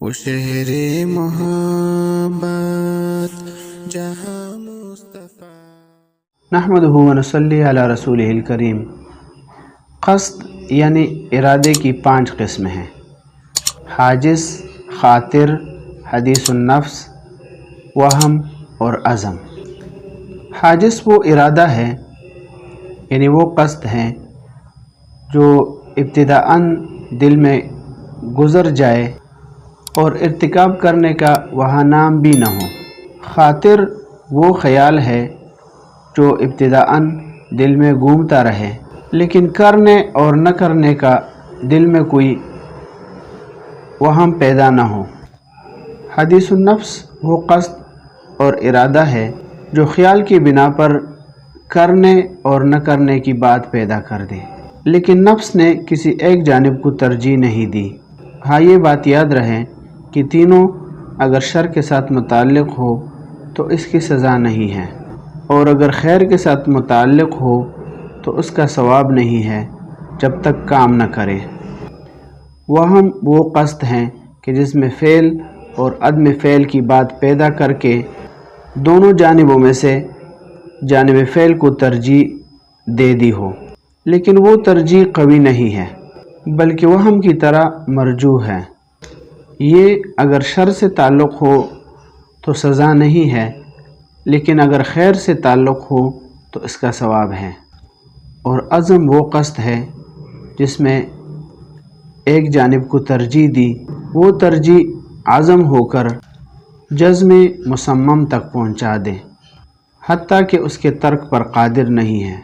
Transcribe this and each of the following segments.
وہ شہر محبت جہاں مصطفیٰ۔ نحمدہ و نصلی علی رسولہ الکریم۔ قصد یعنی ارادے کی 5 قسمیں ہیں: حاجز، خاطر، حدیث النفس، وہم اور عزم۔ حاجز وہ ارادہ ہے، یعنی وہ قصد ہے جو ابتداءً دل میں گزر جائے اور ارتکاب کرنے کا وہاں نام بھی نہ ہو۔ خاطر وہ خیال ہے جو ابتداءً دل میں گھومتا رہے لیکن کرنے اور نہ کرنے کا دل میں کوئی وہم پیدا نہ ہو۔ حدیث النفس وہ قصد اور ارادہ ہے جو خیال کی بنا پر کرنے اور نہ کرنے کی بات پیدا کر دے لیکن نفس نے کسی ایک جانب کو ترجیح نہیں دی۔ ہاں یہ بات یاد رہے کہ تینوں اگر شر کے ساتھ متعلق ہو تو اس کی سزا نہیں ہے، اور اگر خیر کے ساتھ متعلق ہو تو اس کا ثواب نہیں ہے جب تک کام نہ کرے۔ وہم وہ قصد ہیں کہ جس میں فعل اور عدم فعل کی بات پیدا کر کے دونوں جانبوں میں سے جانب فعل کو ترجیح دے دی ہو، لیکن وہ ترجیح قوی نہیں ہے بلکہ وہم کی طرح مرجوح ہے۔ یہ اگر شر سے تعلق ہو تو سزا نہیں ہے، لیکن اگر خیر سے تعلق ہو تو اس کا ثواب ہے۔ اور عزم وہ قصد ہے جس میں ایک جانب کو ترجیح دی، وہ ترجیح عزم ہو کر جزم مصمم تک پہنچا دے، حتیٰ کہ اس کے ترک پر قادر نہیں ہے۔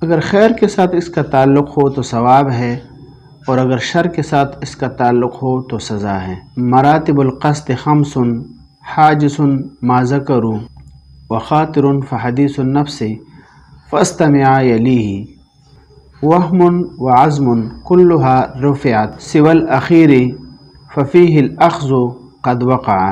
اگر خیر کے ساتھ اس کا تعلق ہو تو ثواب ہے، اور اگر شر کے ساتھ اس کا تعلق ہو تو سزا ہے۔ مراتب القصد 5: حاجز ما ذکروا، وخاطر فحدیث النفس فاستمع یلیہ، وہم وعزم کلها رفعت سوى الأخیر ففیہ الأخذ قد وقع۔